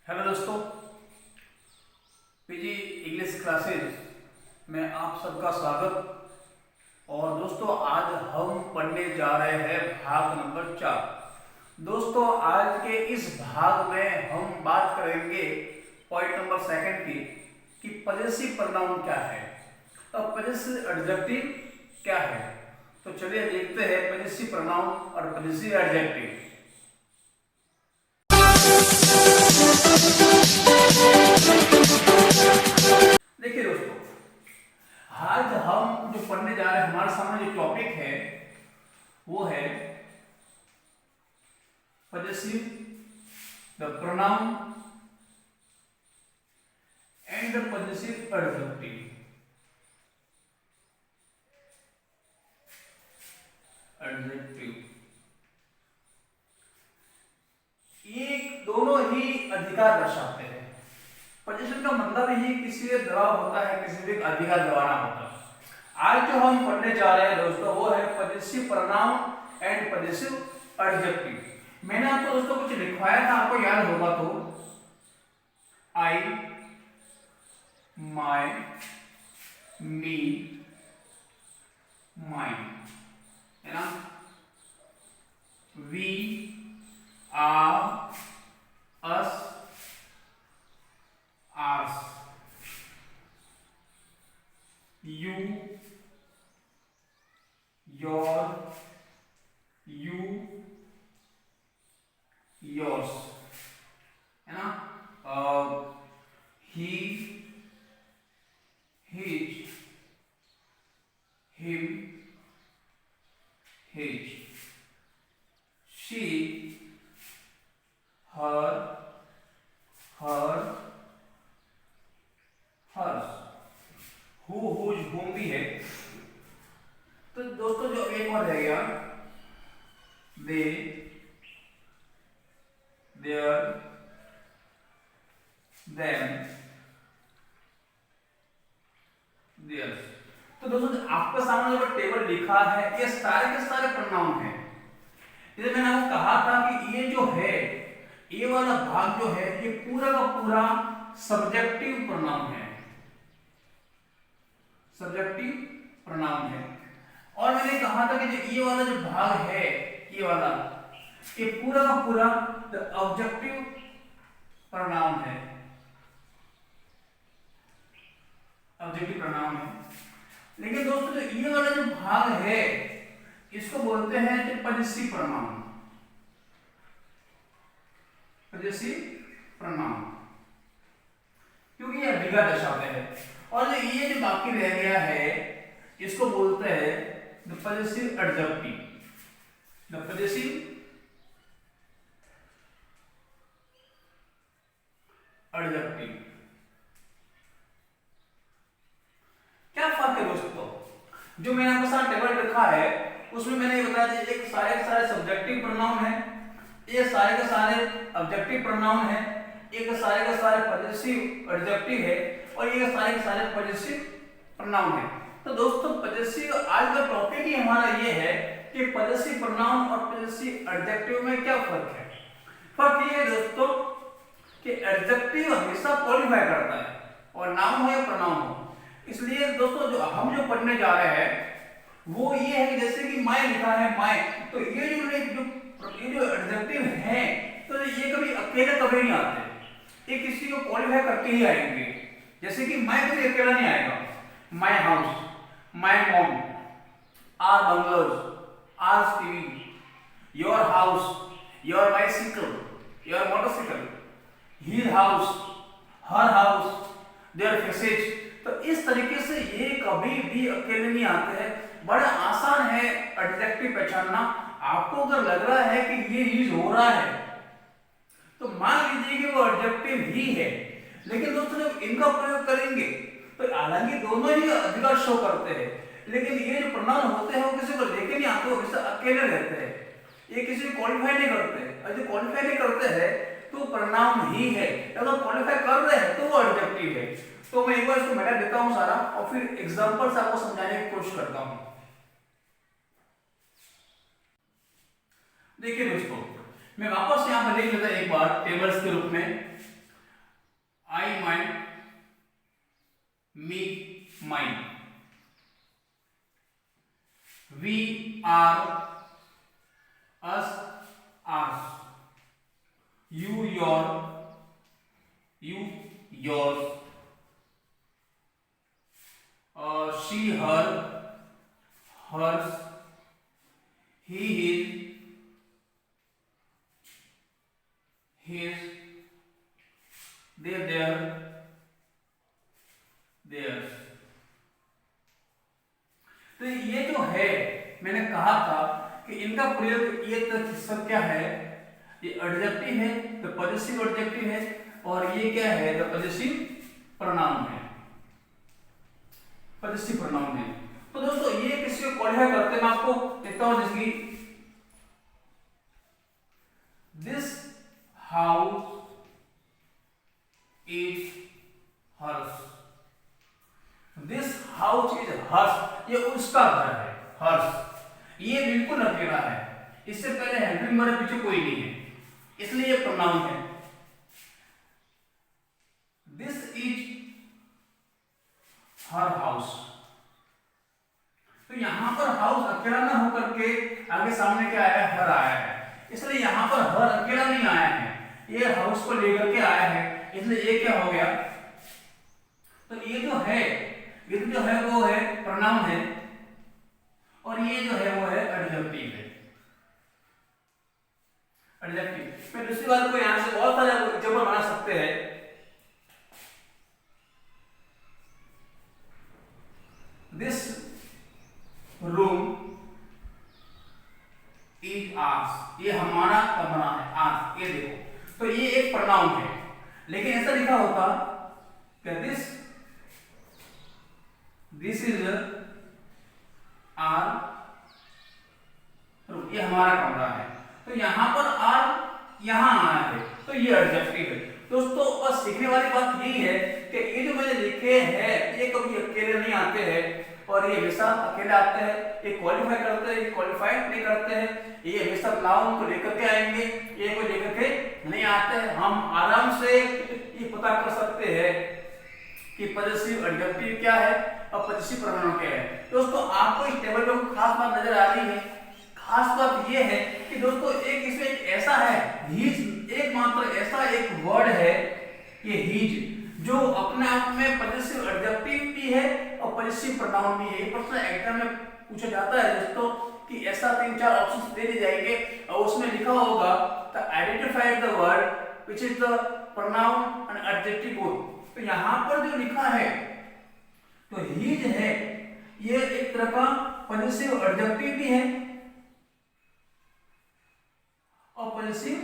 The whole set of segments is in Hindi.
हेलो दोस्तों, पीजी इंग्लिश क्लासेस में आप सबका स्वागत। और दोस्तों आज हम पढ़ने जा रहे हैं भाग नंबर 4। दोस्तों आज के इस भाग में हम बात करेंगे पॉइंट नंबर 2 की कि पॉजेसिव प्रोनाउन क्या है और पॉजेसिव एडजेक्टिव क्या है। तो चलिए देखते हैं पॉजेसिव प्रोनाउन और पॉजेसिव एडजेक्टिव। देखिए दोस्तों, आज हम जो पढ़ने जा रहे हैं, हमारे सामने जो टॉपिक है वो है possessive the pronoun and the possessive adjective. ये दोनों ही अधिकार दर्शाते हैं। पोजीशन का मतलब ही किसी पे दबाव होता है, किसी पे अधिकार दबाना होता है। आज जो हम पढ़ने जा रहे हैं दोस्तों वो है possessive pronoun and possessive adjective. मैंने आपको दोस्तों कुछ लिखवाया था, आपको याद होगा तो आई, माय, मी, माइन, है ना। We, our, us, ours, you, your, you, yours, है ना। he, his, him, his, she, her, hers, whose, whom भी है। तो दोस्तों जो एक और रह गया they, their, them, theirs। तो दोस्तों जो आपके सामने जो टेबल लिखा है ये सारे के सारे प्रोनाउन हैं। जैसे मैंने आपको कहा था कि ये जो है, ये वाला भाग जो है ये पूरा का पूरा सब्जेक्टिव प्रोनाउन है, सब्जेक्टिव प्रोनाउन है। और मैंने कहा था कि जो ये वाला जो भाग है, ये वाला, ये पूरा का पूरा ऑब्जेक्टिव प्रोनाउन है, ऑब्जेक्टिव प्रोनाउन है। लेकिन दोस्तों जो ये वाला जो भाग है इसको बोलते हैं पॉजेसिव प्रोनाउन, पॉजेसिव प्रोनाउन, क्योंकि ये अधिकार दर्शाते हैं। और ये जो बाकी रह गया है इसको बोलते हैं the possessive adjective, the possessive adjective. क्या फर्क है दोस्तों? जो मैंने आपको सारा टेबल रखा है उसमें मैंने ये बताया एक सारे के सारे सब्जेक्टिव प्रोनाउन है, ये सारे के सारे ऑब्जेक्टिव प्रोनाउन है, एक सारे के सारे पॉजेसिव एडजेक्टिव है और ये सारे के सारे पॉजेसिव प्रोनाउन है। तो दोस्तों पॉजेसिव आज का टॉपिक ही हमारा ये है कि पॉजेसिव प्रोनाउन और पॉजेसिव एडजेक्टिव में क्या फर्क है। फर्क ये है दोस्तों कि एडजेक्टिव हमेशा क्वालिफाई करता है और नाउन हो या प्रोनाउन हो। इसलिए दोस्तों जो हम जो पढ़ने जा रहे हैं वो ये है कि जैसे कि माय लिखा है माय, तो ये जो एडजेक्टिव है तो ये कभी अकेले कभी नहीं आते, ये किसी को क्वालिफाई करके ही आएंगे। जैसे कि माय कभी अकेला नहीं आएगा। My house, my mom, our bungalows, our TV, your house, your bicycle, your motorcycle, his house, her house, their faces. तो इस तरीके से ये कभी भी अकेले नहीं आते हैं। बड़ा आसान है एडजेक्टिव पहचानना। आपको अगर लग रहा है कि ये यूज हो रहा है तो मान लीजिए कि वो एडजेक्टिव ही है, लेकिन दोस्तों जब इनका प्रयोग करेंगे तो हालांकि दोनों ही अधिकार शो करते हैं, लेकिन ये जो प्रोनाउन होते हैं वो किसी को लेके नहीं आते, वो हमेशा अकेले रहते हैं, ये किसी को क्वालिफाई नहीं करते। और जो क्वालिफाई नहीं करते हैं तो प्रोनाउन ही है, अगर क्वालिफाई कर रहे हैं तो वो एडजेक्टिव है। तो मैं एक बार इसको मिटा देता हूं सारा और फिर एग्जांपल से आपको समझाने की कोशिश करता हूं। देखिए दोस्तों, मैं वापस यहां पर लिख लेता एक बार टेबल्स के रूप में me, mine. We, are, us, ours. You, your, you, yours. She, her, hers. He, his, they, their, theirs. तो ये जो है, मैंने कहा था कि इनका प्रयोग ये सब क्या है, ये एडजेक्टिव है, द पॉजिटिव एडजेक्टिव है, और ये क्या है, द पॉजिटिव प्रोनाउन है, पॉजिटिव प्रोनाउन है। तो दोस्तों ये किसी को क्वालिफाई करते हैं, मैं आपको देता हूं, जैसे कि this house is hers, this house is hers, ये उसका घर है, हर्स। ये बिल्कुल अकेला है, इससे पहले हेल्पिंग वर्ब पीछे कोई नहीं है, इसलिए ये प्रोनाउन है। दिस इज हर हाउस, तो यहां पर हाउस अकेला ना होकर के आगे सामने क्या आया है, हर आया है, इसलिए यहां पर हर अकेला नहीं आया है, ये हाउस को लेकर के आया है, इसलिए ये क्या हो गया, तो ये जो है, ये जो है वो है प्रोनाउन है, और ये जो है वो है एडजेक्टिव है, एडजेक्टिव। मैं दूसरी बात को यहां से बहुत सारे एग्जांपल बना सकते हैं। दिस रूम इज आर्स, ये हमारा कमरा है, आर्स, ये देखो, तो ये एक प्रोनाउन है, लेकिन ऐसा लिखा होता कि दिस इज आर रूम, ये हमारा कमरा है, तो यहां पर आर यहां आया है, तो ये एडजेक्टिव है। दोस्तों बस सीखने वाली बात यही है कि ये जो मैंने लिखे हैं, ये कभी अकेले नहीं आते हैं, और ये हमेशा अकेले आते हैं, ये क्वालिफाई करते हैं, ये क्वालिफाई नहीं करते हैं, ये हमेशा नाउन को लेकर के आएंगे, ये को लेकर के नहीं आते हैं। हम आराम से ये पता कर सकते हैं कि पॉजिटिव एडजेक्टिव क्या है और पॉजिटिव प्रोनाउन क्या है। दोस्तों आपको इस टेबल में खास बात नजर आ रही है, खास बात ये है कि दोस्तों एक इसमें एक ऐसा है, हीज, एकमात्र ऐसा एक वर्ड है, ये हीज, जो अपने आप में पॉजिटिव एडजेक्टिव भी है और पॉजिटिव प्रोनाउन भी है। ये प्रश्न एग्जाम में पूछा जाता है दोस्तों कि ऐसा 3-4 ऑप्शंस दे दिए जाएंगे और उसमें लिखा होगा the identify the word which is the pronoun and adjective both. तो यहां पर जो लिखा है, तो हीज है, ये एक तरह का पॉजिटिव एडजेक्टिव भी है और पॉजिटिव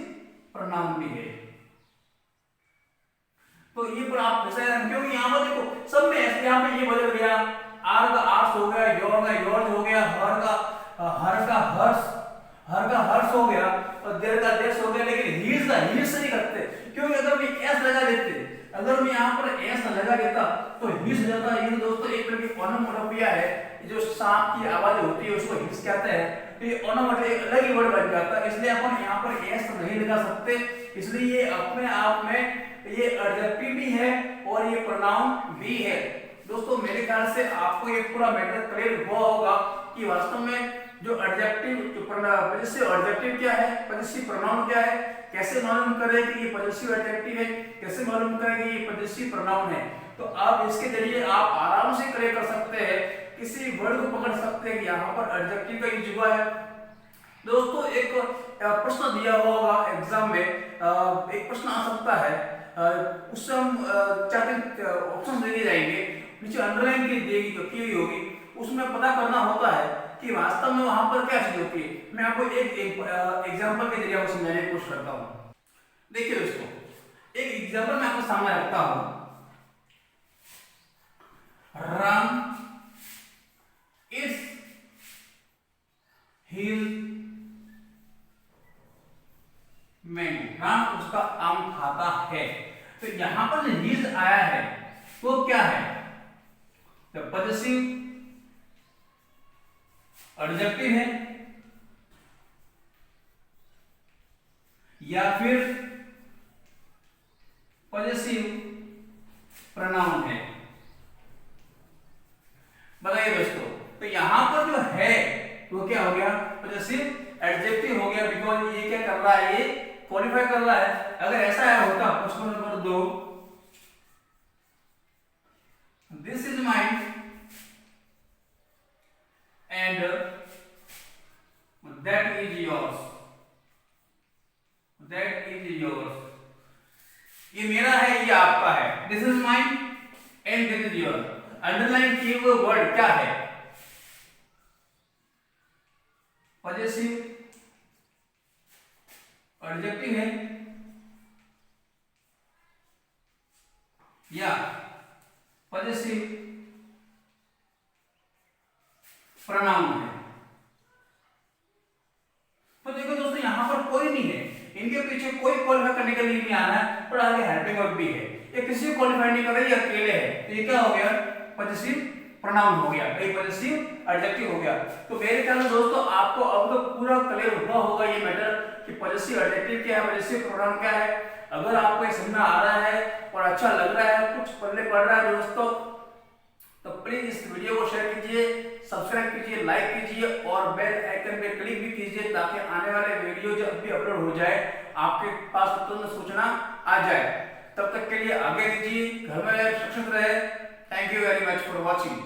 प्रोनाउन भी है। तो ये पर आप क्योंकि यहां पर देखो सब में ऐसे, यहां पे ये बदल गया, आर का आर्स हो गया, योर का योर्स हो गया, हर का हर्स हो गया, और देयर का देयर्स हो गया, लेकिन हीज का हीज से नहीं करते, क्योंकि अगर मैं एस लगा देते, अगर मैं यहां पर एस लगा देता तो हीज हो जाता। ये दोस्तों एक तरह की ओनोमोटोपिया है, जो सांप की आवाज होती है उसको हीज कहते हैं, तो ये ओनोमोटोपिया एक अलग ही वर्ड बन जाता है, इसलिए अपन यहां पर एस नहीं लगा सकते, इसलिए ये अपने आप में ये एडजेक्टिव भी है और ये प्रोनाउन भी है। दोस्तों मेरे ख्याल से आपको ये पूरा मैटर क्लियर हुआ होगा कि वास्तव में जो एडजेक्टिव, जो पॉजिटिव एडजेक्टिव क्या है, पॉजिटिव प्रोनाउन क्या है, कैसे मालूम करें कि ये पॉजिटिव एडजेक्टिव है, कैसे मालूम करें कि ये पॉजिटिव प्रोनाउन है। तो आप इसके जरिए आप आराम से क्लियर कर सकते हैं, किसी वर्ड को पकड़ सकते हैं कि यहाँ पर एडजेक्टिव का यूज हुआ है। दोस्तों एक प्रश्न दिया हुआ होगा एग्जाम में, एक प्रश्न आ सकता है, उससे हम 4 ऑप्शन दे दिए जाएंगे, नीचे अंडरलाइन की हुई होगी, उसमें पता करना होता है कि वास्तव में वहां पर क्या चीज होती है। मैं आपको एक एग्जांपल के जरिए समझाने की कोशिश करता हूं। देखिए दोस्तों, एक एग्जांपल मैं आपके सामने रखता हूं, Ram is his mango, Ram उसका आम खाता है। तो यहां पर जो हिज आया है वो क्या है, द पॉजिटिव एडजेक्टिव है या फिर पॉजिटिव प्रोनाउन है। क्वालिफाई कर रहा है। अगर ऐसा है होता question number 2, this is mine and that is yours, that is yours, ये मेरा है ये आपका है, this is mine and this is your. Underline किए हुए वर्ड क्या है? पॉजिटिव एडजेक्टिव है या पॉजिटिव प्रोनाउन है। तो देखो दोस्तों यहां पर कोई नहीं है, इनके पीछे कोई क्वालिफाई करने के लिए नहीं आ रहा है और आगे हेल्पिंग वर्ब भी है, ये किसी को क्वालिफाई नहीं कर रही, ये अकेले है। तो ये क्या हो गया? पॉजिटिव प्रोनाउन हो गया, एक पॉजिटिव एडजेक्टिव हो गया। तो मेरे ख्याल में दोस्तों आपको अब तो पूरा क्लियर हुआ होगा ये मैटर कि पॉजिटिव एडजेक्टिव क्या है, पॉजिटिव प्रोनाउन क्या है। अगर आपको ये समझ में आ रहा है और अच्छा लग रहा है, कुछ पल्ले पड़ रहा है दोस्तों, तो प्लीज इस वीडियो को शेयर कीजिए, सब्सक्राइब कीजिए, लाइक कीजिए और बेल आइकन पे क्लिक भी कीजिए ताकि आने वाले वीडियो जब भी अपलोड हो जाए आपके पास तुरंत सूचना आ जाए। तब तक के लिए आगे दीजिए, घर में सुरक्षित रहे। Thank you very much for watching.